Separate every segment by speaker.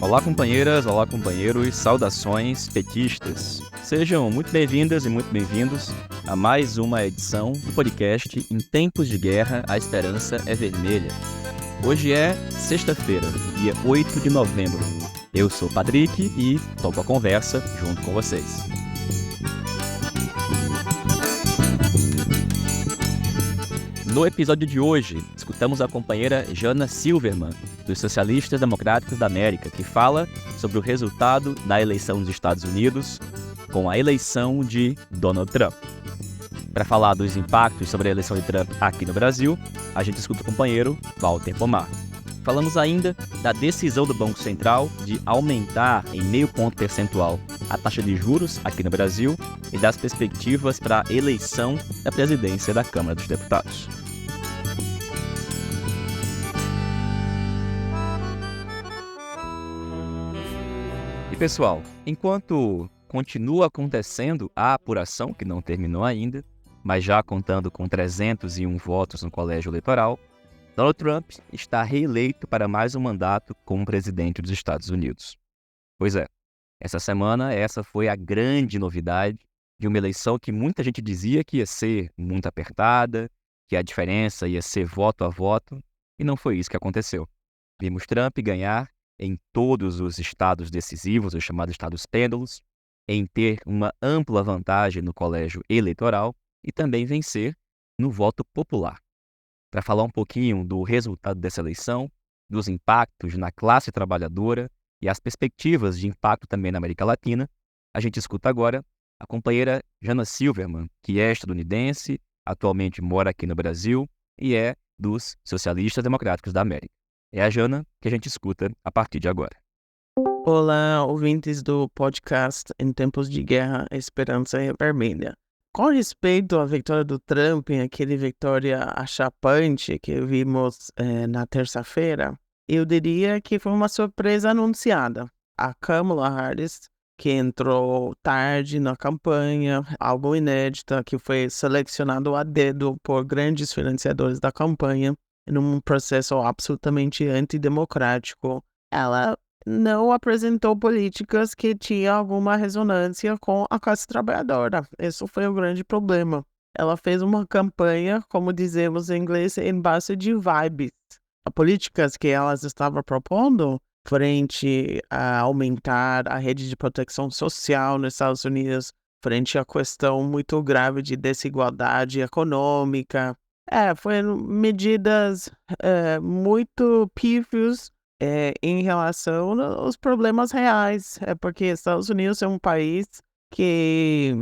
Speaker 1: Olá, companheiras, olá, companheiros, saudações petistas. Sejam muito bem-vindas e muito bem-vindos a mais uma edição do podcast Em Tempos de Guerra, a Esperança é Vermelha. Hoje é sexta-feira, dia 8 de novembro. Eu sou o Patrick e toco a conversa junto com vocês. No episódio de hoje, escutamos a companheira Jana Silverman, dos Socialistas Democráticos da América, que fala sobre o resultado da eleição dos Estados Unidos com a eleição de Donald Trump. Para falar dos impactos sobre a eleição de Trump aqui no Brasil, a gente escuta o companheiro Walter Pomar. Falamos ainda da decisão do Banco Central de aumentar em 0,5 ponto percentual a taxa de juros aqui no Brasil e das perspectivas para a eleição da presidência da Câmara dos Deputados. E pessoal, enquanto continua acontecendo a apuração, que não terminou ainda, mas já contando com 301 votos no colégio eleitoral, Donald Trump está reeleito para mais um mandato como presidente dos Estados Unidos. Pois é, essa semana essa foi a grande novidade de uma eleição que muita gente dizia que ia ser muito apertada, que a diferença ia ser voto a voto, e não foi isso que aconteceu. Vimos Trump ganhar em todos os estados decisivos, os chamados estados pêndulos, em ter uma ampla vantagem no colégio eleitoral e também vencer no voto popular. Para falar um pouquinho do resultado dessa eleição, dos impactos na classe trabalhadora e as perspectivas de impacto também na América Latina, a gente escuta agora a companheira Jana Silverman, que é estadunidense, atualmente mora aqui no Brasil e é dos Socialistas Democráticos da América. É a Jana que a gente escuta a partir de agora.
Speaker 2: Olá, ouvintes do podcast Em Tempos de Guerra, a Esperança é Vermelha. Com respeito à vitória do Trump, aquele vitória achapante que vimos na terça-feira, eu diria que foi uma surpresa anunciada. A Kamala Harris, que entrou tarde na campanha, algo inédito, que foi selecionado a dedo por grandes financiadores da campanha, num processo absolutamente antidemocrático, ela não apresentou políticas que tinham alguma ressonância com a classe trabalhadora. Esse foi o grande problema. Ela fez uma campanha, como dizemos em inglês, em base de vibes. As políticas que elas estavam propondo, frente a aumentar a rede de proteção social nos Estados Unidos, frente à questão muito grave de desigualdade econômica, foram medidas muito pífios em relação aos problemas reais. Porque Estados Unidos é um país que,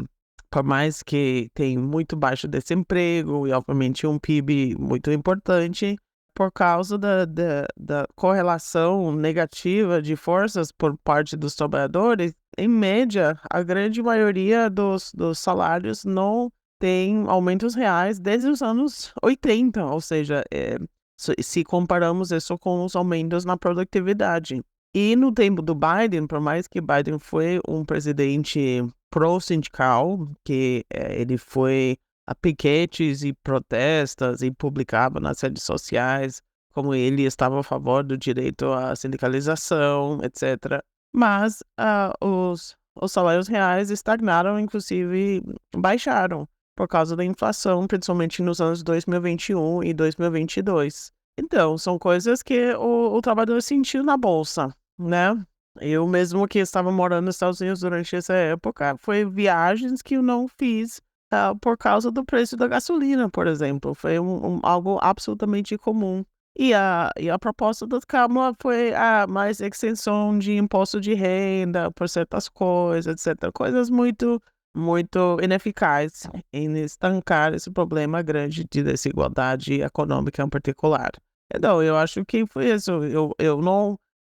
Speaker 2: por mais que tem muito baixo desemprego e, obviamente, um PIB muito importante, por causa da correlação negativa de forças por parte dos trabalhadores, em média, a grande maioria dos salários não tem aumentos reais desde os anos 80, ou seja, se comparamos isso com os aumentos na produtividade. E no tempo do Biden, por mais que Biden foi um presidente pró-sindical, que ele foi a piquetes e protestas e publicava nas redes sociais como ele estava a favor do direito à sindicalização, etc. Mas os salários reais estagnaram, inclusive baixaram, por causa da inflação, principalmente nos anos 2021 e 2022. Então, são coisas que o trabalhador sentiu na bolsa, né? Eu mesmo que estava morando nos Estados Unidos durante essa época, foi viagens que eu não fiz por causa do preço da gasolina, por exemplo. Foi algo absolutamente comum. E a proposta da Câmara foi mais extensão de imposto de renda por certas coisas, etc. Coisas muito ineficazes em estancar esse problema grande de desigualdade econômica em particular. Então, eu acho que foi isso.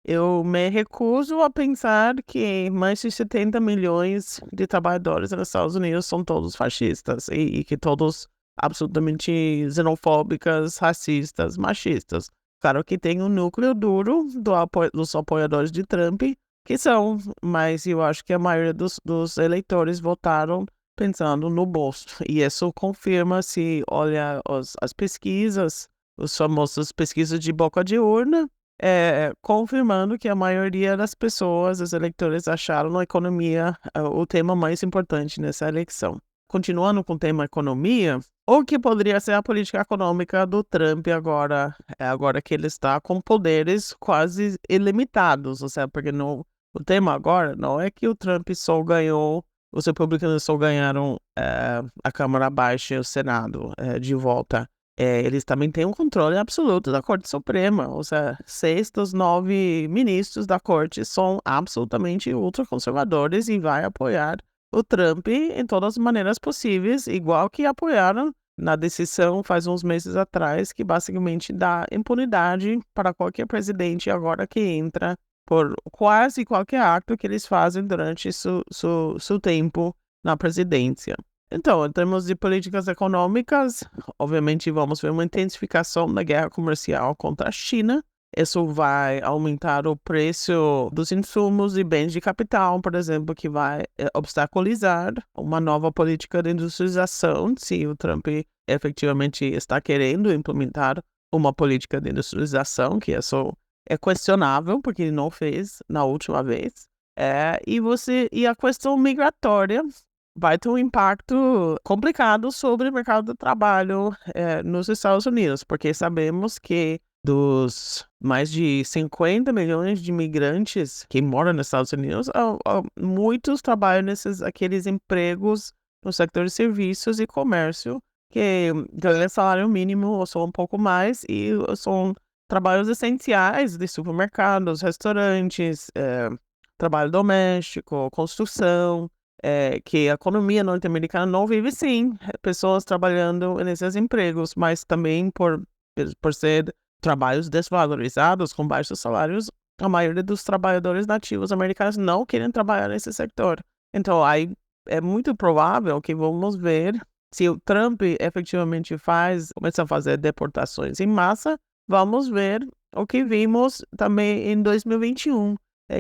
Speaker 2: Eu me recuso a pensar que mais de 70 milhões de trabalhadores nos Estados Unidos são todos fascistas e que todos absolutamente xenofóbicas, racistas, machistas. Claro que tem um núcleo duro dos apoiadores de Trump, que são, mas eu acho que a maioria dos eleitores votaram pensando no bolso. E isso confirma, se olha as pesquisas, os famosos pesquisas de boca de urna, confirmando que a maioria das pessoas, os eleitores, acharam a economia o tema mais importante nessa eleição. Continuando com o tema economia, o que poderia ser a política econômica do Trump agora que ele está com poderes quase ilimitados, ou seja, porque o tema agora não é que o Trump só ganhou, os republicanos só ganharam a Câmara Baixa e o Senado de volta. Eles também têm um controle absoluto da Corte Suprema, ou seja, 6 dos 9 ministros da Corte são absolutamente ultraconservadores e vai apoiar o Trump em todas as maneiras possíveis, igual que apoiaram na decisão faz uns meses atrás, que basicamente dá impunidade para qualquer presidente agora que entra por quase qualquer ato que eles fazem durante seu tempo na presidência. Então, em termos de políticas econômicas, obviamente vamos ver uma intensificação da guerra comercial contra a China. Isso vai aumentar o preço dos insumos e bens de capital, por exemplo, que vai obstaculizar uma nova política de industrialização, se o Trump efetivamente está querendo implementar uma política de industrialização, que isso é questionável, porque ele não fez na última vez. E a questão migratória vai ter um impacto complicado sobre o mercado de trabalho nos Estados Unidos, porque sabemos que dos mais de 50 milhões de imigrantes que moram nos Estados Unidos, muitos trabalham aqueles empregos no setor de serviços e comércio, que ganham salário mínimo ou só um pouco mais, e são trabalhos essenciais de supermercados, restaurantes, trabalho doméstico, construção, que a economia norte-americana não vive sim, pessoas trabalhando nesses empregos, mas também por ser trabalhos desvalorizados, com baixos salários, a maioria dos trabalhadores nativos americanos não querem trabalhar nesse setor. Então, aí é muito provável que vamos ver, se o Trump efetivamente começa a fazer deportações em massa, vamos ver o que vimos também em 2021,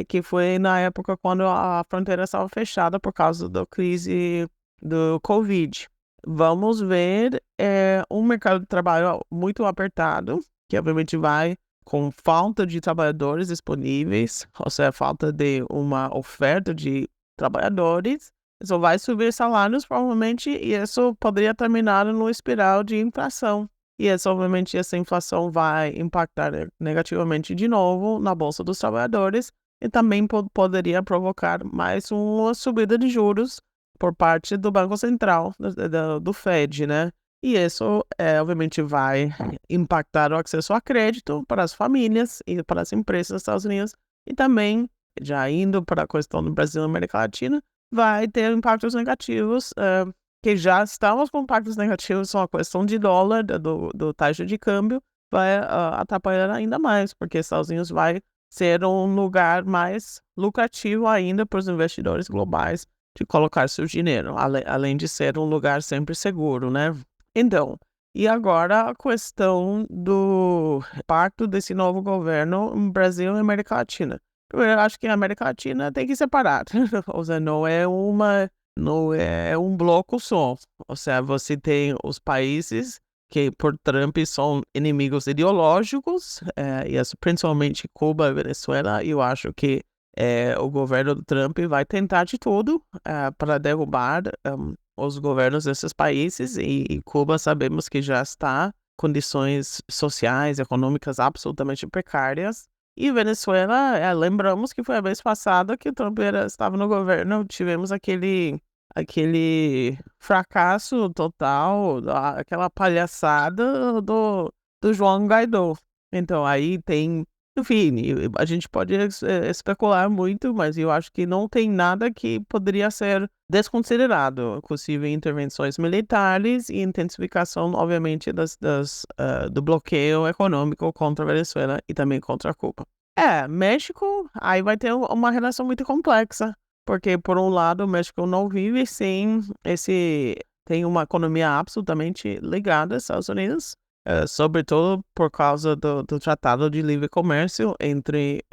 Speaker 2: que foi na época quando a fronteira estava fechada por causa da crise do Covid. Vamos ver um mercado de trabalho muito apertado, que obviamente vai com falta de trabalhadores disponíveis, ou seja, falta de uma oferta de trabalhadores. Isso vai subir salários, provavelmente, e isso poderia terminar numa espiral de inflação. E obviamente, essa inflação vai impactar negativamente de novo na Bolsa dos Trabalhadores e também poderia provocar mais uma subida de juros por parte do Banco Central, do Fed, né? E isso, obviamente, vai impactar o acesso a crédito para as famílias e para as empresas dos Estados Unidos. E também, já indo para a questão do Brasil e América Latina, vai ter impactos negativos, que já estamos com impactos negativos, são a questão de dólar, do taxa de câmbio, vai atrapalhar ainda mais, porque os Estados Unidos vai ser um lugar mais lucrativo ainda para os investidores globais de colocar seu dinheiro, além de ser um lugar sempre seguro, né? Então, e agora a questão do impacto desse novo governo no Brasil e América Latina. Eu acho que a América Latina tem que separar, ou seja, não é um bloco só. Ou seja, você tem os países que por Trump são inimigos ideológicos, e principalmente Cuba e Venezuela. E eu acho que o governo do Trump vai tentar de tudo para derrubar os governos desses países, e Cuba sabemos que já está em condições sociais, econômicas absolutamente precárias. E Venezuela, lembramos que foi a vez passada que o Trump estava no governo, tivemos aquele fracasso total, aquela palhaçada do João Guaidó. Então, aí tem, enfim, a gente pode especular muito, mas eu acho que não tem nada que poderia ser desconsiderado, inclusive intervenções militares e intensificação, obviamente, do bloqueio econômico contra a Venezuela e também contra Cuba. México, aí vai ter uma relação muito complexa, porque, por um lado, o México não vive sem tem uma economia absolutamente ligada aos Estados Unidos, sobretudo por causa do Tratado de Livre Comércio entre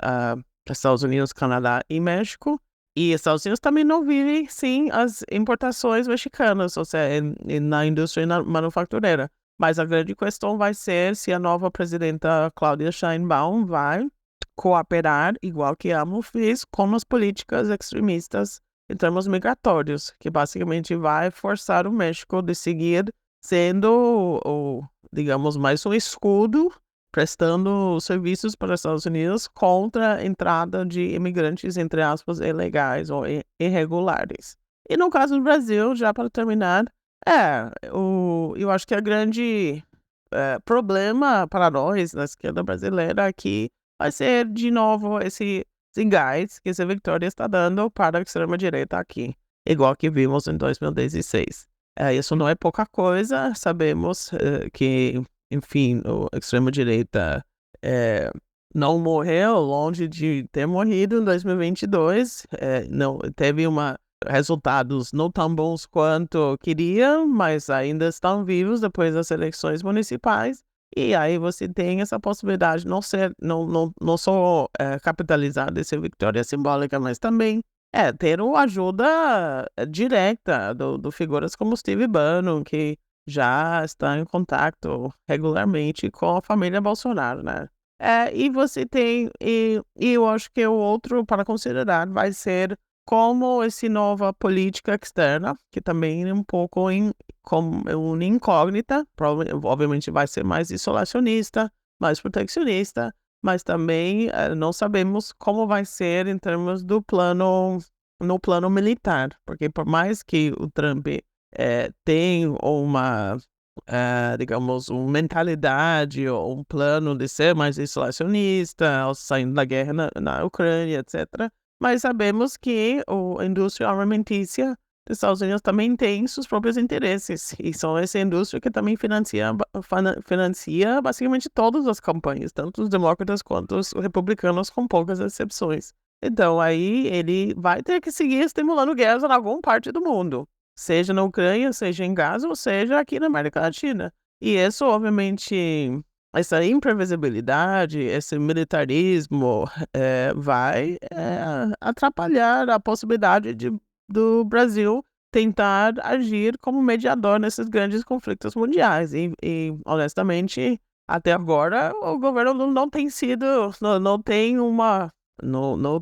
Speaker 2: Estados Unidos, Canadá e México. E Estados Unidos também não vive sem as importações mexicanas, ou seja, na indústria manufatureira. Mas a grande questão vai ser se a nova presidenta Claudia Sheinbaum vai cooperar, igual que a AMLO fez, com as políticas extremistas em termos migratórios, que basicamente vai forçar o México de seguir sendo, digamos, mais um escudo, prestando serviços para os Estados Unidos contra a entrada de imigrantes, entre aspas, ilegais ou irregulares. E no caso do Brasil, já para terminar, eu acho que a grande problema para nós, na esquerda brasileira, aqui vai ser, de novo, esse gás que essa vitória está dando para a extrema-direita aqui, igual que vimos em 2016. Isso não é pouca coisa, sabemos que, enfim, a extrema-direita não morreu, longe de ter morrido em 2022, não teve resultados não tão bons quanto queria, mas ainda estão vivos depois das eleições municipais. E aí você tem essa possibilidade de não só capitalizar dessa vitória simbólica, mas também ter uma ajuda direta do figuras como Steve Bannon, que já está em contato regularmente com a família Bolsonaro, né? E você tem, e eu acho que o outro para considerar vai ser como essa nova política externa, que também é um pouco como uma incógnita, obviamente vai ser mais isolacionista, mais proteccionista, mas também não sabemos como vai ser em termos no plano militar, porque por mais que o Trump tenha digamos, uma mentalidade ou um plano de ser mais isolacionista, saindo da guerra na Ucrânia, etc., mas sabemos que a indústria armamentícia dos Estados Unidos também tem seus próprios interesses, e são essa indústria que também financia basicamente todas as campanhas, tanto os democratas quanto os republicanos, com poucas exceções. Então, aí ele vai ter que seguir estimulando guerras em alguma parte do mundo, seja na Ucrânia, seja em Gaza, ou seja aqui na América Latina. E isso, obviamente, essa imprevisibilidade, esse militarismo vai atrapalhar a possibilidade do Brasil tentar agir como mediador nesses grandes conflitos mundiais. E honestamente, até agora, o governo não tem sido, não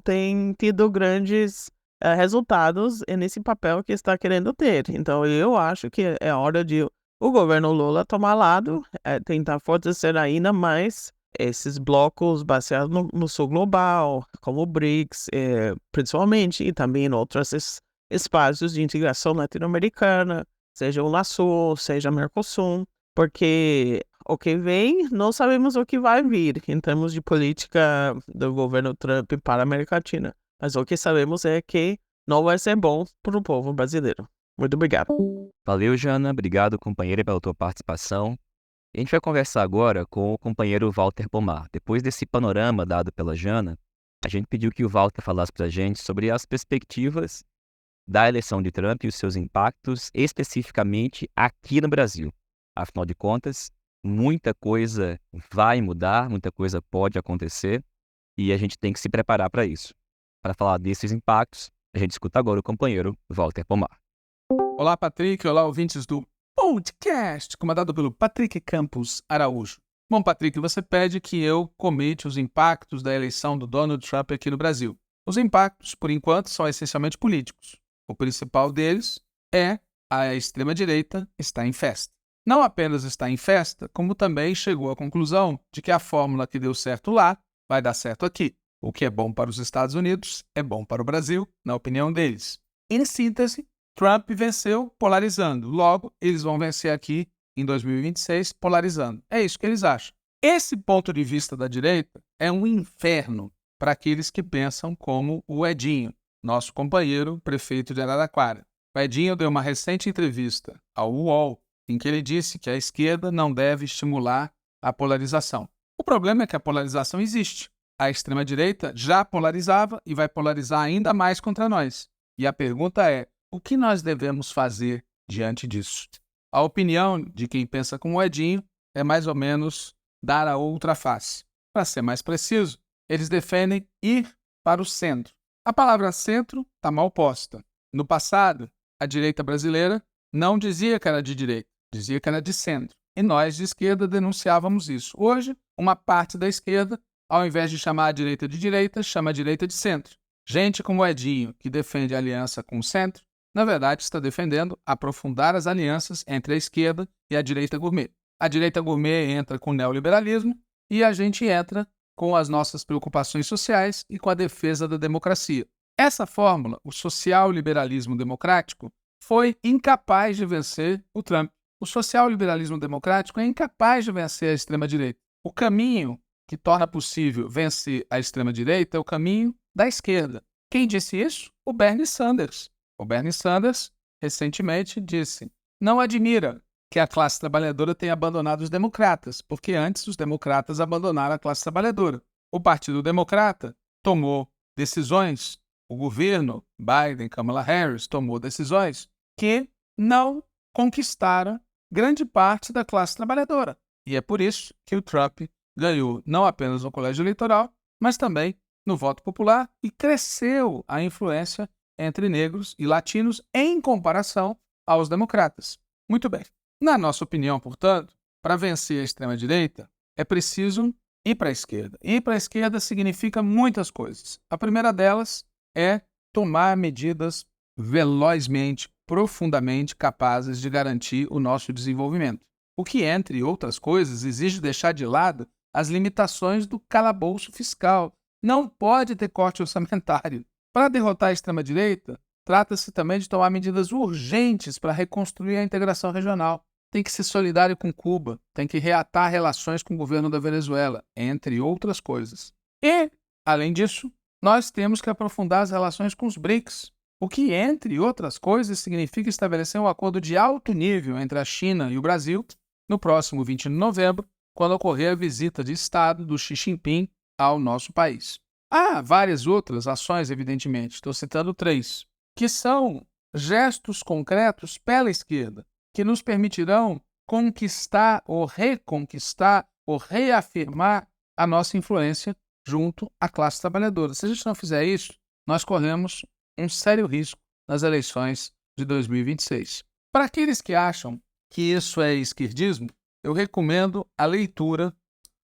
Speaker 2: tem tido grandes resultados nesse papel que está querendo ter. Então, eu acho que é hora de o governo Lula tomar lado, tentar fortalecer ainda mais esses blocos baseados no sul global, como o BRICS, principalmente, e também em outros espaços de integração latino-americana, seja o Unasul, seja o Mercosul, porque o que vem, não sabemos o que vai vir em termos de política do governo Trump para a América Latina. Mas o que sabemos é que não vai ser bom para o povo brasileiro. Muito obrigado.
Speaker 1: Valeu, Jana. Obrigado, companheira, pela tua participação. A gente vai conversar agora com o companheiro Walter Pomar. Depois desse panorama dado pela Jana, a gente pediu que o Walter falasse para a gente sobre as perspectivas da eleição de Trump e os seus impactos, especificamente aqui no Brasil. Afinal de contas, muita coisa vai mudar, muita coisa pode acontecer e a gente tem que se preparar para isso. Para falar desses impactos, a gente escuta agora o companheiro Walter Pomar.
Speaker 3: Olá, Patrick. Olá, ouvintes do podcast, comandado pelo Patrick Campos Araújo. Bom, Patrick, você pede que eu comente os impactos da eleição do Donald Trump aqui no Brasil. Os impactos, por enquanto, são essencialmente políticos. O principal deles é a extrema-direita está em festa. Não apenas está em festa, como também chegou à conclusão de que a fórmula que deu certo lá vai dar certo aqui. O que é bom para os Estados Unidos é bom para o Brasil, na opinião deles. Em síntese, Trump venceu polarizando. Logo, eles vão vencer aqui em 2026 polarizando. É isso que eles acham. Esse ponto de vista da direita é um inferno para aqueles que pensam como o Edinho, nosso companheiro prefeito de Araraquara. O Edinho deu uma recente entrevista ao UOL em que ele disse que a esquerda não deve estimular a polarização. O problema é que a polarização existe. A extrema-direita já polarizava e vai polarizar ainda mais contra nós. E a pergunta é, o que nós devemos fazer diante disso? A opinião de quem pensa como o Edinho é mais ou menos dar a outra face. Para ser mais preciso, eles defendem ir para o centro. A palavra centro está mal posta. No passado, a direita brasileira não dizia que era de direita, dizia que era de centro. E nós, de esquerda, denunciávamos isso. Hoje, uma parte da esquerda ao invés de chamar a direita, chama a direita de centro. Gente como o Edinho, que defende a aliança com o centro, na verdade está defendendo aprofundar as alianças entre a esquerda e a direita gourmet. A direita gourmet entra com o neoliberalismo e a gente entra com as nossas preocupações sociais e com a defesa da democracia. Essa fórmula, o social-liberalismo democrático, foi incapaz de vencer o Trump. O social-liberalismo democrático é incapaz de vencer a extrema-direita. O caminho que torna possível vencer a extrema-direita é o caminho da esquerda. Quem disse isso? O Bernie Sanders. O Bernie Sanders, recentemente, disse: não admira que a classe trabalhadora tenha abandonado os democratas, porque antes os democratas abandonaram a classe trabalhadora. O Partido Democrata tomou decisões, o governo Biden, Kamala Harris, tomou decisões que não conquistaram grande parte da classe trabalhadora. E é por isso que o Trump ganhou não apenas no colégio eleitoral, mas também no voto popular e cresceu a influência entre negros e latinos em comparação aos democratas. Muito bem. Na nossa opinião, portanto, para vencer a extrema-direita, é preciso ir para a esquerda. Ir para a esquerda significa muitas coisas. A primeira delas é tomar medidas velozmente, profundamente capazes de garantir o nosso desenvolvimento. O que, entre outras coisas, exige deixar de lado as limitações do calabouço fiscal. Não pode ter corte orçamentário. Para derrotar a extrema-direita, trata-se também de tomar medidas urgentes para reconstruir a integração regional. Tem que ser solidário com Cuba, tem que reatar relações com o governo da Venezuela, entre outras coisas. E, além disso, nós temos que aprofundar as relações com os BRICS, o que, entre outras coisas, significa estabelecer um acordo de alto nível entre a China e o Brasil no próximo 20 de novembro, quando ocorrer a visita de Estado do Xi Jinping ao nosso país. Há várias outras ações, evidentemente, estou citando 3, que são gestos concretos pela esquerda, que nos permitirão conquistar ou reconquistar ou reafirmar a nossa influência junto à classe trabalhadora. Se a gente não fizer isso, nós corremos um sério risco nas eleições de 2026. Para aqueles que acham que isso é esquerdismo, eu recomendo a leitura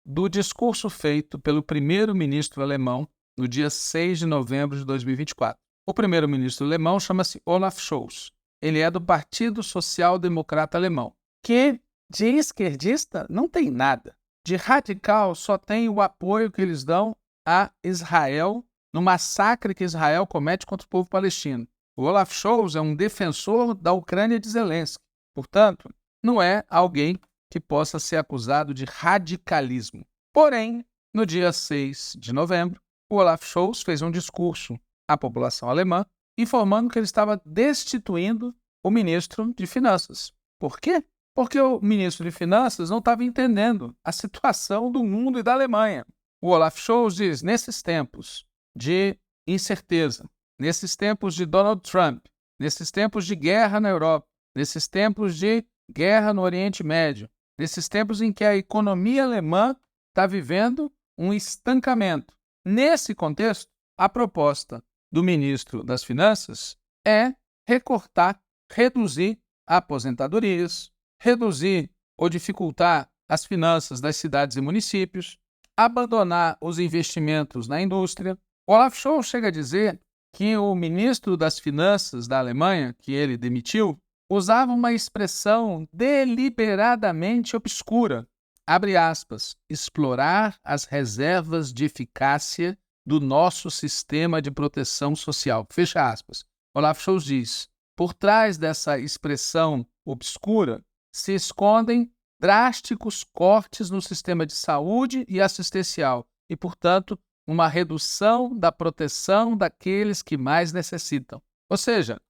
Speaker 3: do discurso feito pelo primeiro-ministro alemão no dia 6 de novembro de 2024. O primeiro-ministro alemão chama-se Olaf Scholz. Ele é do Partido Social Democrata Alemão, que de esquerdista não tem nada. De radical só tem o apoio que eles dão a Israel no massacre que Israel comete contra o povo palestino. O Olaf Scholz é um defensor da Ucrânia de Zelensky. Portanto, não é alguém que possa ser acusado de radicalismo. Porém, no dia 6 de novembro, o Olaf Scholz fez um discurso à população alemã informando que ele estava destituindo o ministro de Finanças. Por quê? Porque o ministro de Finanças não estava entendendo a situação do mundo e da Alemanha. O Olaf Scholz diz, nesses tempos de incerteza, nesses tempos de Donald Trump, nesses tempos de guerra na Europa, nesses tempos de guerra no Oriente Médio, nesses tempos em que a economia alemã está vivendo um estancamento. Nesse contexto, a proposta do ministro das Finanças é recortar, reduzir aposentadorias, reduzir ou dificultar as finanças das cidades e municípios, abandonar os investimentos na indústria. Olaf Scholz chega a dizer que o ministro das Finanças da Alemanha, que ele demitiu, usava uma expressão deliberadamente obscura, abre aspas, explorar as reservas de eficácia do nosso sistema de proteção social, fecha aspas. Olaf Scholz diz, por trás dessa expressão obscura se escondem drásticos cortes no sistema de saúde e assistencial e, portanto, uma redução da proteção daqueles que mais necessitam. Ou seja,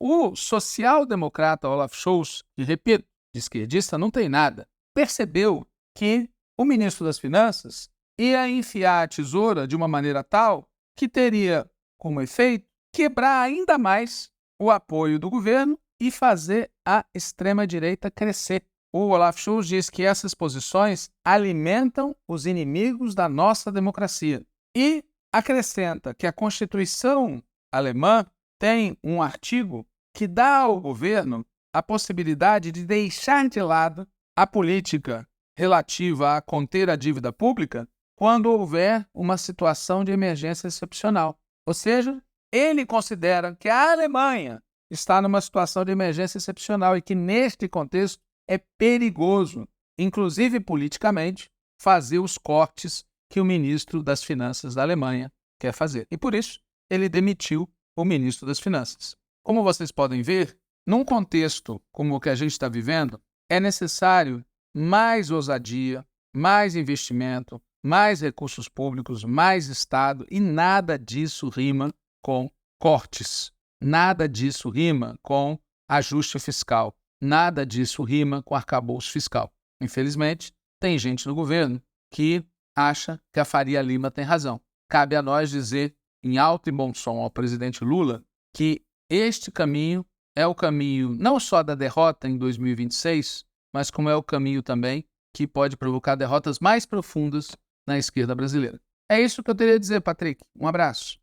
Speaker 3: o social-democrata Olaf Scholz, que, repito, de esquerdista não tem nada, percebeu que o ministro das Finanças ia enfiar a tesoura de uma maneira tal que teria como efeito quebrar ainda mais o apoio do governo e fazer a extrema-direita crescer. O Olaf Scholz diz que essas posições alimentam os inimigos da nossa democracia e acrescenta que a Constituição alemã tem um artigo que dá ao governo a possibilidade de deixar de lado a política relativa a conter a dívida pública quando houver uma situação de emergência excepcional. Ou seja, ele considera que a Alemanha está numa situação de emergência excepcional e que, neste contexto, é perigoso, inclusive politicamente, fazer os cortes que o ministro das Finanças da Alemanha quer fazer. E, por isso, ele demitiu o ministro das Finanças. Como vocês podem ver, num contexto como o que a gente está vivendo, é necessário mais ousadia, mais investimento, mais recursos públicos, mais Estado, e nada disso rima com cortes. Nada disso rima com ajuste fiscal. Nada disso rima com arcabouço fiscal. Infelizmente, tem gente no governo que acha que a Faria Lima tem razão. Cabe a nós dizer, em alto e bom som, ao presidente Lula, que este caminho é o caminho não só da derrota em 2026, mas como é o caminho também que pode provocar derrotas mais profundas na esquerda brasileira. É isso que eu teria a dizer, Patrick. Um abraço.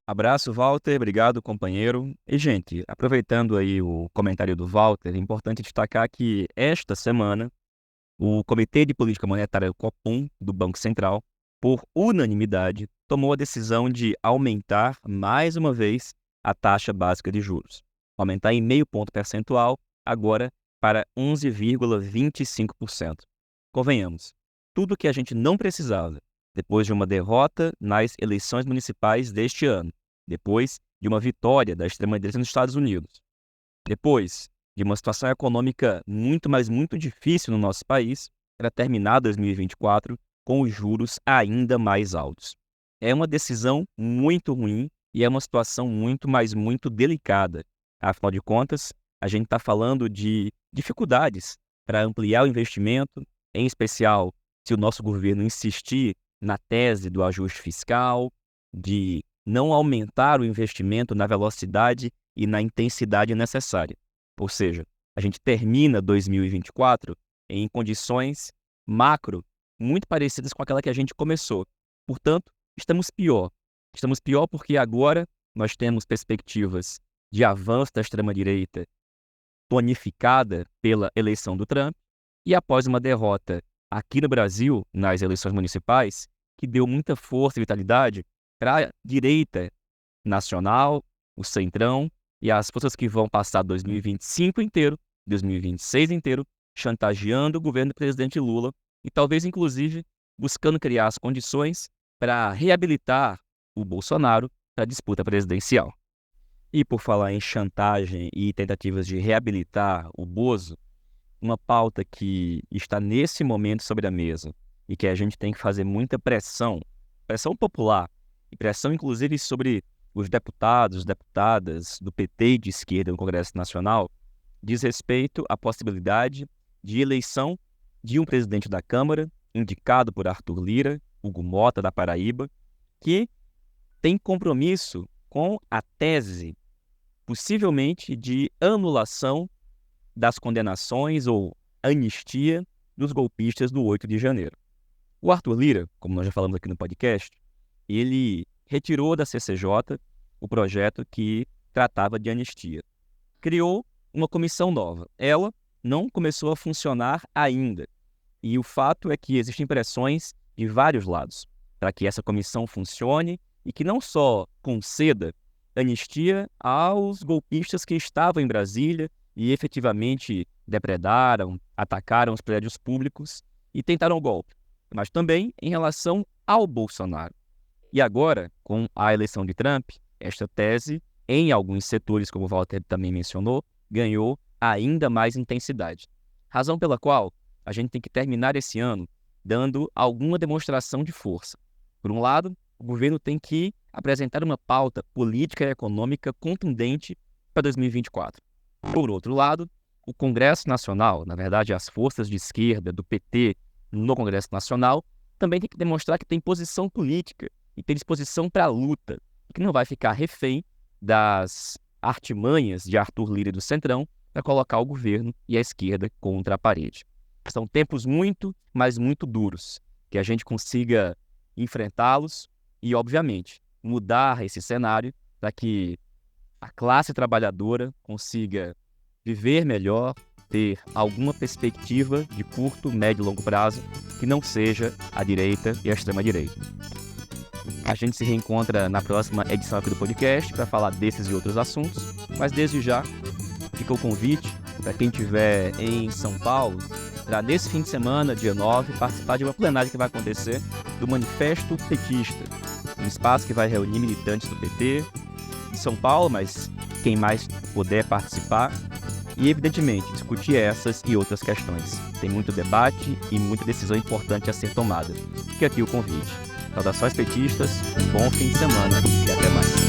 Speaker 1: Abraço, Walter. Obrigado, companheiro. E, gente, aproveitando aí o comentário do Walter, é importante destacar que esta semana o Comitê de Política Monetária, o Copom, do Banco Central, por unanimidade, tomou a decisão de aumentar mais uma vez a taxa básica de juros. Aumentar em meio ponto percentual, agora para 11,25%. Convenhamos, tudo que a gente não precisava depois de uma derrota nas eleições municipais deste ano, depois de uma vitória da extrema-direita nos Estados Unidos, depois de uma situação econômica muito, mas muito difícil no nosso país, para terminar 2024 com os juros ainda mais altos. É uma decisão muito ruim e é uma situação muito, mas muito delicada. Afinal de contas, a gente está falando de dificuldades para ampliar o investimento, em especial se o nosso governo insistir na tese do ajuste fiscal, de não aumentar o investimento na velocidade e na intensidade necessária. Ou seja, a gente termina 2024 em condições macro muito parecidas com aquela que a gente começou. Portanto, estamos pior. Estamos pior porque agora nós temos perspectivas de avanço da extrema-direita tonificada pela eleição do Trump e após uma derrota aqui no Brasil, nas eleições municipais, que deu muita força e vitalidade para a direita nacional, o centrão e as forças que vão passar 2025 inteiro, 2026 inteiro, chantageando o governo do presidente Lula e talvez, inclusive, buscando criar as condições para reabilitar o Bolsonaro para a disputa presidencial. E por falar em chantagem e tentativas de reabilitar o Bozo, uma pauta que está nesse momento sobre a mesa e que a gente tem que fazer muita pressão popular e pressão inclusive sobre os deputados, deputadas do PT e de esquerda no Congresso Nacional, diz respeito à possibilidade de eleição de um presidente da Câmara, indicado por Arthur Lira, Hugo Mota da Paraíba, que tem compromisso com a tese, possivelmente, de anulação das condenações ou anistia dos golpistas do 8 de janeiro. O Arthur Lira, como nós já falamos aqui no podcast, ele retirou da CCJ o projeto que tratava de anistia. Criou uma comissão nova. Ela não começou a funcionar ainda. E o fato é que existem pressões de vários lados para que essa comissão funcione e que não só conceda anistia aos golpistas que estavam em Brasília e efetivamente depredaram, atacaram os prédios públicos e tentaram o golpe, mas também em relação ao Bolsonaro. E agora, com a eleição de Trump, esta tese, em alguns setores, como o Walter também mencionou, ganhou ainda mais intensidade. Razão pela qual a gente tem que terminar esse ano dando alguma demonstração de força. Por um lado, o governo tem que apresentar uma pauta política e econômica contundente para 2024. Por outro lado, o Congresso Nacional, na verdade as forças de esquerda do PT no Congresso Nacional, também tem que demonstrar que tem posição política e tem disposição para a luta, e que não vai ficar refém das artimanhas de Arthur Lira e do Centrão para colocar o governo e a esquerda contra a parede. São tempos muito, mas muito duros, que a gente consiga enfrentá-los e, obviamente, mudar esse cenário para que a classe trabalhadora consiga viver melhor, ter alguma perspectiva de curto, médio e longo prazo que não seja a direita e a extrema-direita. A gente se reencontra na próxima edição aqui do podcast para falar desses e outros assuntos, mas desde já fica o convite para quem estiver em São Paulo, para nesse fim de semana, dia 9, participar de uma plenária que vai acontecer do Manifesto Petista, um espaço que vai reunir militantes do PT de São Paulo, mas quem mais puder participar, e evidentemente discutir essas e outras questões. Tem muito debate e muita decisão importante a ser tomada. Fica aqui o convite. Saudações petistas, bom fim de semana e até mais.